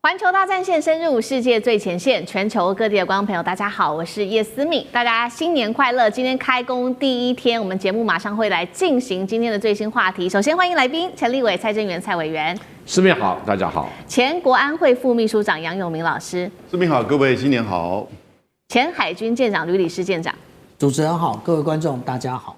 环球大战线深入世界最前线，全球各地的观众朋友，大家好，我是叶思敏，大家新年快乐！今天开工第一天，我们节目马上会来进行今天的最新话题。首先欢迎来宾陈立伟、蔡正元、蔡委员。思敏好，大家好。前国安会副秘书长杨永明老师。思敏好，各位新年好。前海军舰长吕礼士舰长。主持人好，各位观众大家好。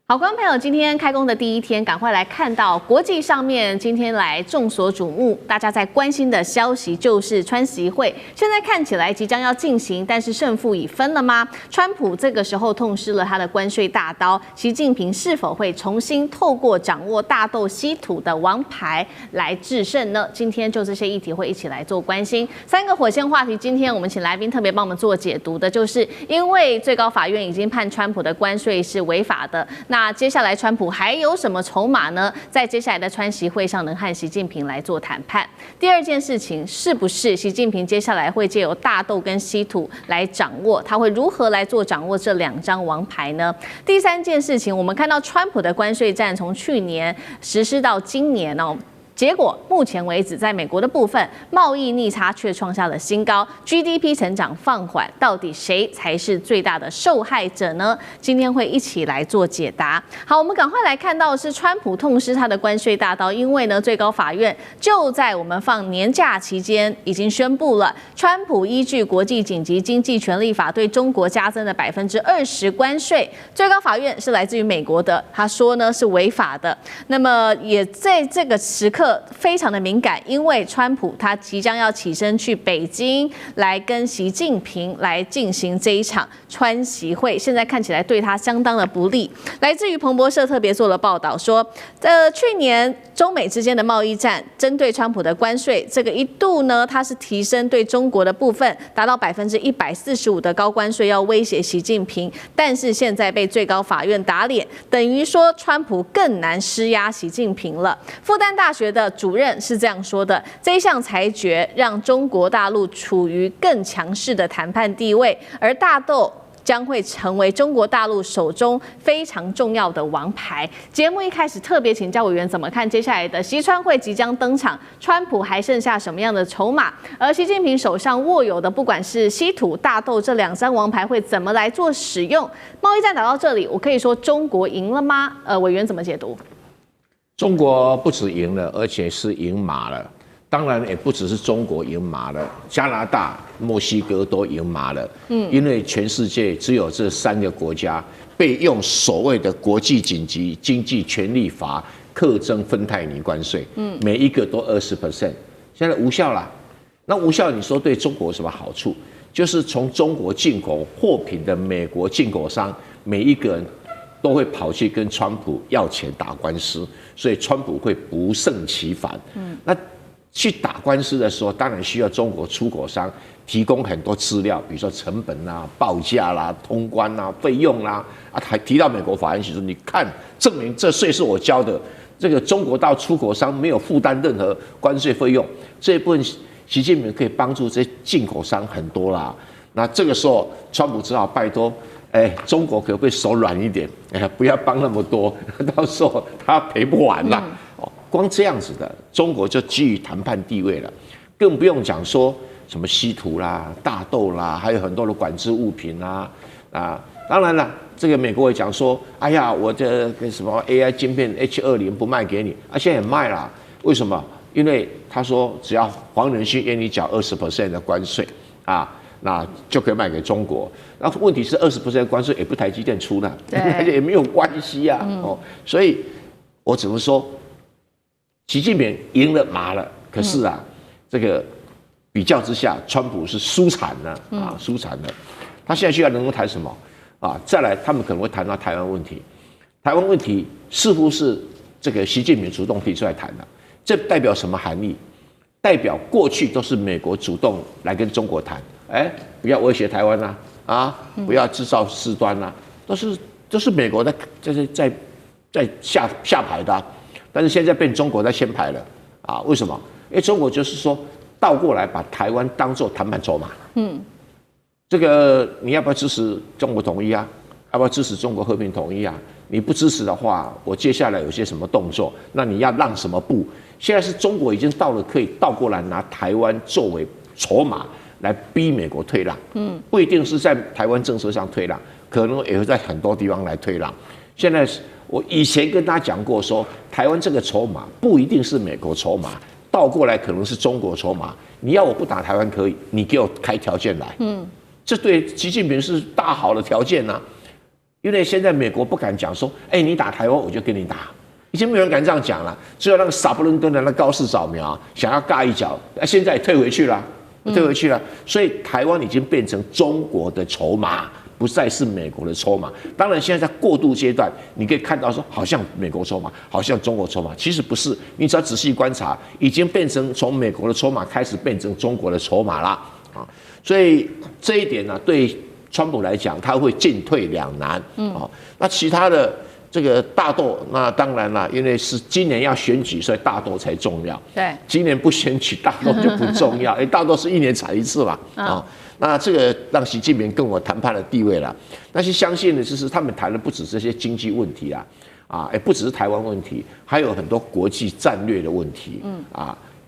好，观众朋友，今天开工的第一天，赶快来看到国际上面今天来众所瞩目，大家在关心的消息就是川习会，现在看起来即将要进行，但是胜负已分了吗？川普这个时候痛失了他的关税大刀，习近平是否会重新透过掌握大豆稀土的王牌来制胜呢？今天就这些议题会一起来做关心。三个火线话题，今天我们请来宾特别帮我们做解读的，就是因为最高法院已经判川普的关税是违法的。那接下来川普还有什么筹码呢？在接下来的川习会上能和习近平来做谈判。第二件事情，是不是习近平接下来会借由大豆跟稀土来掌握？他会如何来做掌握这两张王牌呢？第三件事情，我们看到川普的关税战从去年实施到今年哦。结果，目前为止，在美国的部分，贸易逆差却创下了新高 ，GDP 成长放缓，到底谁才是最大的受害者呢？今天会一起来做解答。好，我们赶快来看到的是川普痛失他的关税大刀，因为呢，最高法院就在我们放年假期间已经宣布了，川普依据国际紧急经济权利法对中国加征的20%关税，最高法院是来自于美国的，他说呢是违法的。那么也在这个时刻。非常的敏感，因为川普他即将要起身去北京来跟习近平来进行这一场川习会，现在看起来对他相当的不利。来自于彭博社特别做了报道说，去年中美之间的贸易战，针对川普的关税，这个一度呢，它是提升对中国的部分达到145%的高关税，要威胁习近平，但是现在被最高法院打脸，等于说川普更难施压习近平了。复旦大学的主任是这样说的：这一项裁决让中国大陆处于更强势的谈判地位，而大豆将会成为中国大陆手中非常重要的王牌。节目一开始特别请教委员怎么看接下来的习川会即将登场，川普还剩下什么样的筹码？而习近平手上握有的不管是稀土、大豆这两张王牌会怎么来做使用？贸易战打到这里，我可以说中国赢了吗？委员怎么解读？中国不止赢了，而且是赢麻了。当然也不只是中国赢麻了，加拿大、墨西哥都赢麻了。因为全世界只有这3个国家被用所谓的国际紧急经济权利法课征芬太尼关税，每一个都20%，现在无效了。那无效，你说对中国有什么好处？就是从中国进口货品的美国进口商，每一个人都会跑去跟川普要钱打官司，所以川普会不胜其烦。那去打官司的时候，当然需要中国出口商提供很多资料，比如说成本啦、报价啦、通关啦、费用啦，还提到美国法院去说，你看证明这税是我交的，这个中国到出口商没有负担任何关税费用，这一部分习近平可以帮助这些进口商很多啦。那这个时候，川普只好拜托。中国可不可以手软一点？不要帮那么多，到时候他赔不完啦。光这样子的，中国就基于谈判地位了，更不用讲说什么稀土啦、大豆啦，还有很多的管制物品啦。当然了，这个美国也讲说，哎呀，我的什么 AI 晶片 H20不卖给你，现在也卖了。为什么？因为他说只要黄仁勋愿意缴20% 的关税那就可以卖给中国。然后问题是20%的关税也不台积电出的，台积电也没有关系啊。所以我只能说，习近平赢了麻了。可是这个比较之下，川普是输惨了输惨了。他现在需要能够谈什么再来，他们可能会谈到台湾问题。台湾问题似乎是这个习近平主动提出来谈的，这代表什么含义？代表过去都是美国主动来跟中国谈。不要威胁台湾不要制造事端都是美国在下牌的但是现在变中国在先排了为什么？因为中国就是说倒过来把台湾当作谈判筹码。这个你要不要支持中国统一要不要支持中国和平统一你不支持的话，我接下来有些什么动作？那你要让什么步？现在是中国已经到了可以倒过来拿台湾作为筹码来逼美国退让。不一定是在台湾政策上退让，可能也会在很多地方来退让。现在我以前跟大家讲过说，台湾这个筹码不一定是美国筹码，倒过来可能是中国筹码。你要我不打台湾可以，你给我开条件来。这对习近平是大好的条件啊。因为现在美国不敢讲说，你打台湾我就跟你打，以前没有人敢这样讲了，只有那个傻不愣登的那高市早苗想要尬一脚，现在也退回去了，所以台湾已经变成中国的筹码，不再是美国的筹码。当然，现在在过渡阶段，你可以看到说，好像美国筹码，好像中国筹码，其实不是。你只要仔细观察，已经变成从美国的筹码开始变成中国的筹码啦。所以这一点呢，对川普来讲，他会进退两难。那其他的这个大豆，那当然了，因为是今年要选举，所以大豆才重要。对，今年不选举，大豆就不重要。大豆是1年产一次嘛。那这个让习近平更有谈判的地位了。但是相信的就是他们谈的不止这些经济问题不只是台湾问题，还有很多国际战略的问题。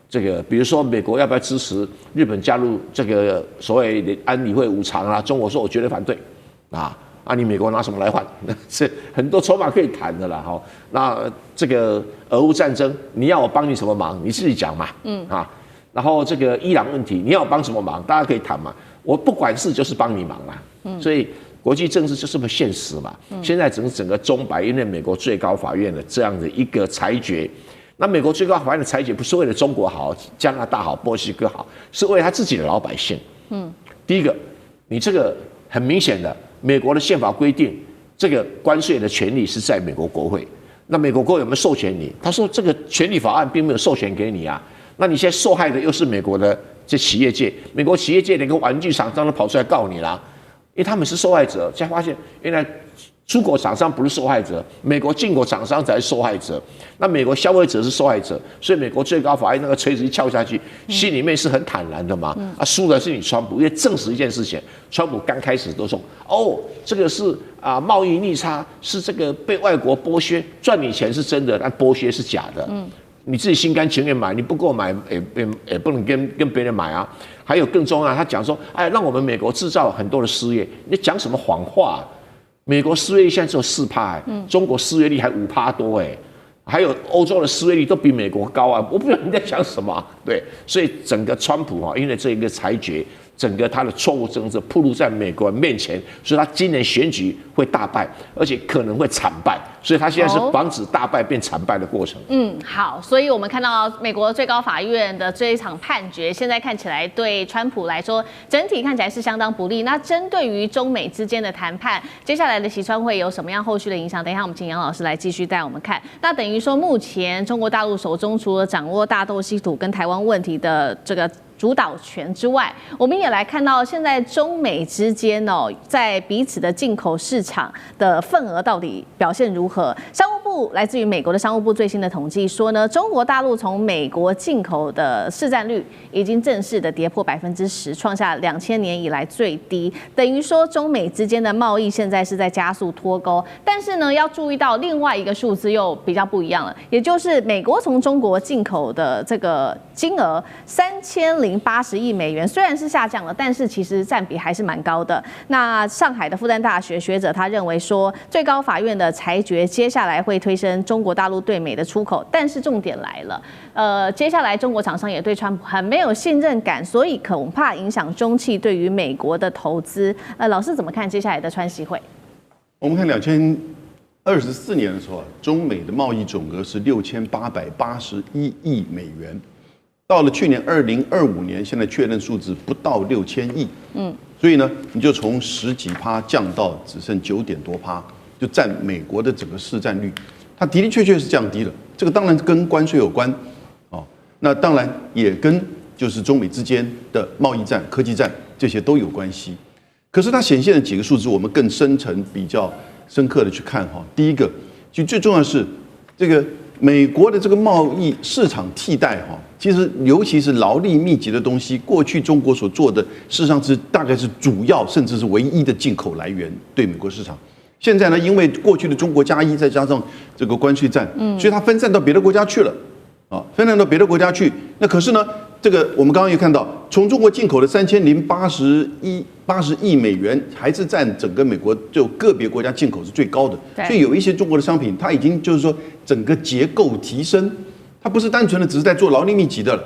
这个比如说美国要不要支持日本加入这个所谓的安理会5常啊？中国说我绝对反对你美国拿什么来换？是很多筹码可以谈的啦。那这个俄乌战争，你要我帮你什么忙？你自己讲嘛。然后这个伊朗问题，你要我帮什么忙？大家可以谈嘛。我不管事就是帮你忙嘛。所以国际政治就这么现实嘛。现在整个中白，因为美国最高法院的这样的一个裁决。那美国最高法院的裁决不是为了中国好、加拿大好、墨西哥好，是为了他自己的老百姓。第一个，你这个很明显的，美国的宪法规定，这个关税的权利是在美国国会。那美国国会有没有授权你？他说这个权利法案并没有授权给你啊。那你现在受害的又是美国的这企业界，美国企业界连个玩具厂商都跑出来告你啦，因为他们是受害者。现在发现原来出口厂商不是受害者，美国进口厂商才是受害者。那美国消费者是受害者，所以美国最高法院那个锤子一敲下去，心里面是很坦然的嘛。输的是你川普，因为证实一件事情，川普刚开始都说，这个是贸易逆差，是这个被外国剥削，赚你钱是真的，但剥削是假的。你自己心甘情愿买，你不够买也不能跟别人买啊。还有更重要，他讲说，让我们美国制造很多的失业，你讲什么谎话？美国失业率现在只有4%，中国失业率还5%多还有欧洲的失业率都比美国高啊！我不知道你在讲什么。对，所以整个川普因为这一个裁决，整个他的错误政策暴露在美国人面前，所以他今年选举会大败，而且可能会惨败，所以他现在是防止大败变惨败的过程。好，所以我们看到美国最高法院的这一场判决，现在看起来对川普来说，整体看起来是相当不利。那针对于中美之间的谈判，接下来的习川会有什么样后续的影响？等一下我们请杨老师来继续带我们看。那等于说，目前中国大陆手中除了掌握大豆稀土跟台湾问题的这个主导权之外，我们也来看到现在中美之间在彼此的进口市场的份额到底表现如何？商务部来自于美国的商务部最新的统计说呢，中国大陆从美国进口的市占率已经正式的跌破10%，创下2000年以来最低。等于说中美之间的贸易现在是在加速脱钩，但是呢，要注意到另外一个数字又比较不一样了，也就是美国从中国进口的这个金额3080亿美元，虽然是下降了，但是其实占比还是蛮高的。那上海的复旦大学学者他认为说，最高法院的裁决接下来会推升中国大陆对美的出口，但是重点来了，接下来中国厂商也对川普很没有信任感，所以恐怕影响中企对于美国的投资。老师怎么看接下来的川习会？我们看2024年的时候，中美的贸易总额是6881亿美元。到了去年2025年，现在确认数字不到6000亿，所以呢，你就从10几%降到只剩9点多%，就占美国的整个市占率，它的的确确是降低了。这个当然跟关税有关，那当然也跟就是中美之间的贸易战、科技战这些都有关系。可是它显现的几个数字，我们更深层、比较深刻的去看第一个，就最重要的是这个美国的这个贸易市场替代其实尤其是劳力密集的东西，过去中国所做的，事实上是大概是主要甚至是唯一的进口来源对美国市场。现在呢，因为过去的中国+1再加上这个关税战，所以它分散到别的国家去了，分散到别的国家去。那可是呢，这个我们刚刚也看到，从中国进口的3080亿美元，还是占整个美国就个别国家进口是最高的。所以有一些中国的商品，它已经就是说整个结构提升，它不是单纯的只是在做劳力密集的了。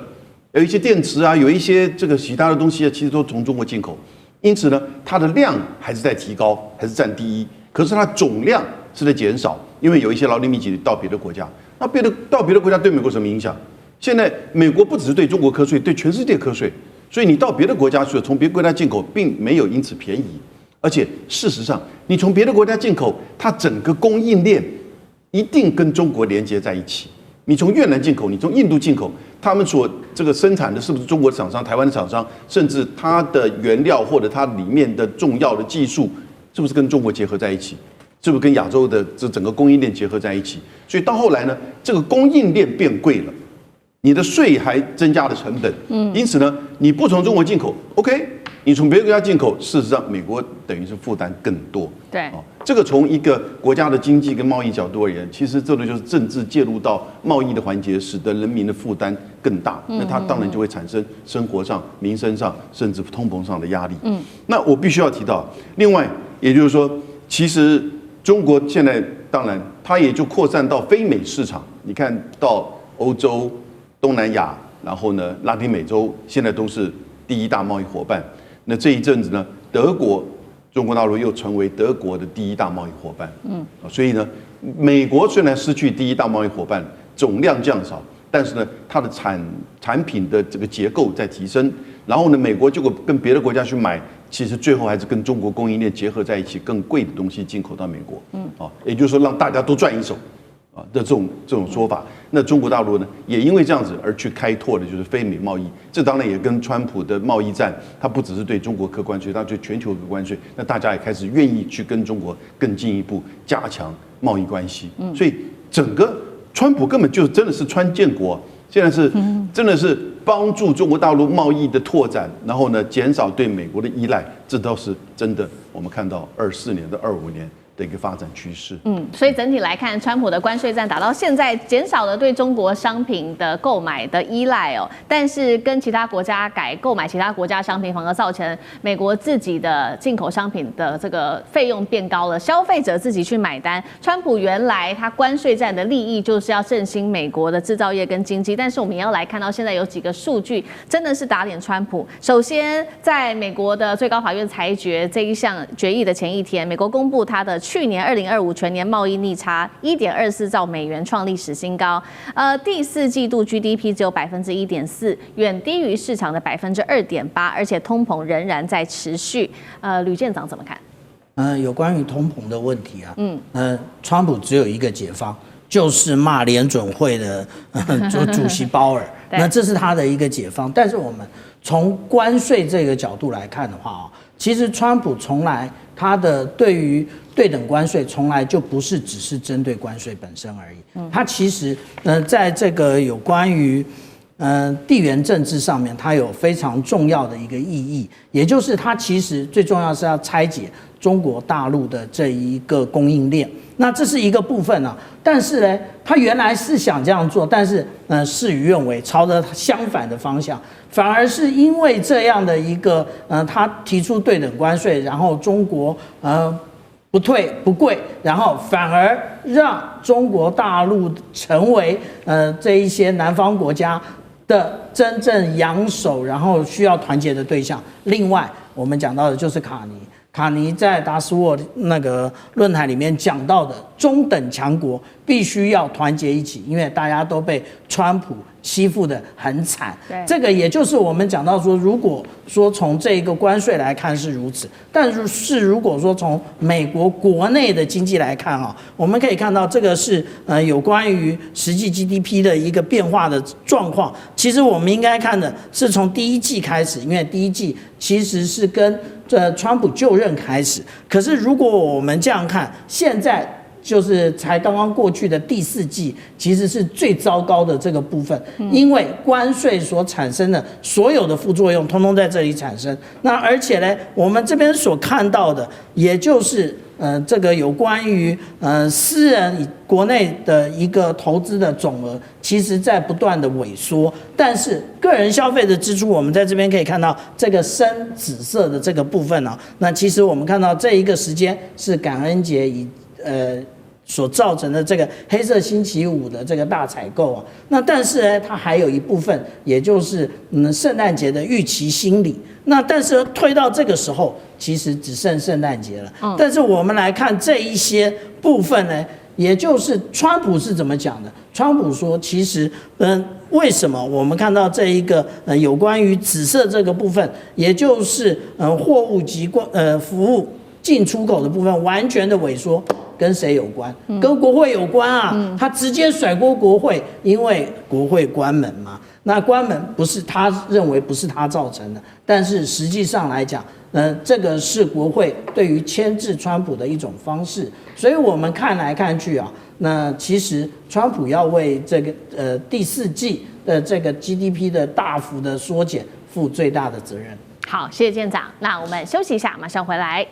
有一些电池啊，有一些这个其他的东西啊，其实都从中国进口。因此呢，它的量还是在提高，还是占第一。可是它总量是在减少，因为有一些劳力密集到别的国家。那到别的国家对美国什么影响？现在美国不只是对中国课税，对全世界课税，所以你到别的国家去，从别的国家进口，并没有因此便宜。而且事实上，你从别的国家进口，它整个供应链一定跟中国连接在一起。你从越南进口，你从印度进口，他们所这个生产的是不是中国的厂商、台湾的厂商，甚至它的原料或者它里面的重要的技术，是不是跟中国结合在一起？是不是跟亚洲的这整个供应链结合在一起？所以到后来呢，这个供应链变贵了，你的税还增加了成本。因此呢，你不从中国进口 ，OK， 你从别的国家进口，事实上美国等于是负担更多。对，这个从一个国家的经济跟贸易角度而言，其实这个就是政治介入到贸易的环节，使得人民的负担更大。那它当然就会产生生活上、民生上，甚至通膨上的压力。那我必须要提到，另外也就是说，其实中国现在当然它也就扩散到非美市场，你看到欧洲、东南亚，然后呢拉丁美洲，现在都是第一大贸易伙伴。那这一阵子呢，德国。中国大陆又成为德国的第一大贸易伙伴，所以呢，美国虽然失去第一大贸易伙伴，总量降少，但是呢，它的产品的这个结构在提升，然后呢，美国就跟别的国家去买，其实最后还是跟中国供应链结合在一起，更贵的东西进口到美国，也就是说让大家都赚一手。的这种说法，那中国大陆呢，也因为这样子而去开拓的就是非美贸易，这当然也跟川普的贸易战，它不只是对中国课关税，它对全球课关税，那大家也开始愿意去跟中国更进一步加强贸易关系，所以整个川普根本就真的是川建国，现在是真的是帮助中国大陆贸易的拓展，然后呢减少对美国的依赖，这倒是真的。我们看到24年到25年。的一个发展趋势。所以整体来看，川普的关税战打到现在，减少了对中国商品的购买的依赖哦，但是跟其他国家购买其他国家商品，反而造成美国自己的进口商品的这个费用变高了，消费者自己去买单。川普原来他关税战的利益就是要振兴美国的制造业跟经济，但是我们也要来看到现在有几个数据真的是打脸川普。首先，在美国的最高法院裁决这一项决议的前一天，美国公布它的去年2025全年贸易逆差1.24兆美元，创历史新高。第4季度 GDP 只有1.4%，远低于市场的2.8%，而且通膨仍然在持续。吕舰长怎么看？有关于通膨的问题啊，川普只有一个解方，就是骂联准会的主席鲍尔，那这是他的一个解方。但是我们从关税这个角度来看的话，其实川普从来他的对于对等关税从来就不是只是针对关税本身而已，他其实在这个有关于地缘政治上面，它有非常重要的一个意义，也就是它其实最重要是要拆解中国大陆的这一个供应链。那这是一个部分啊，但是呢，他原来是想这样做，但是事与愿违，朝着相反的方向，反而是因为这样的一个他提出对等关税，然后中国不退不贵，然后反而让中国大陆成为这一些南方国家的真正扬手，然后需要团结的对象。另外，我们讲到的就是卡尼在达斯沃那个论坛里面讲到的，中等强国必须要团结一起，因为大家都被川普欺负得很惨。这个也就是我们讲到说，如果说从这个关税来看是如此，但是如果说从美国国内的经济来看啊，我们可以看到这个是有关于实际 GDP 的一个变化的状况。其实我们应该看的是从第一季开始，因为第一季其实是跟川普就任开始。可是如果我们这样看，现在就是才刚刚过去的第4季，其实是最糟糕的这个部分，因为关税所产生的所有的副作用，通通在这里产生。那而且呢，我们这边所看到的，也就是这个有关于私人国内的一个投资的总额，其实在不断的萎缩，但是个人消费的支出，我们在这边可以看到这个深紫色的这个部分哦。那其实我们看到这一个时间是感恩节所造成的这个黑色星期五的这个大采购啊，那但是呢，它还有一部分，也就是圣诞节的预期心理。那但是推到这个时候，其实只剩圣诞节了。但是我们来看这一些部分呢，也就是川普是怎么讲的？川普说，其实为什么我们看到这一个有关于紫色这个部分，也就是货物及服务进出口的部分完全的萎缩，跟谁有关？跟国会有关啊！他直接甩锅国会，因为国会关门嘛。那关门不是他认为不是他造成的，但是实际上来讲，这个是国会对于牵制川普的一种方式。所以我们看来看去啊，那其实川普要为这个第4季的这个 GDP 的大幅的缩减负最大的责任。好，谢谢舰长。那我们休息一下，马上回来。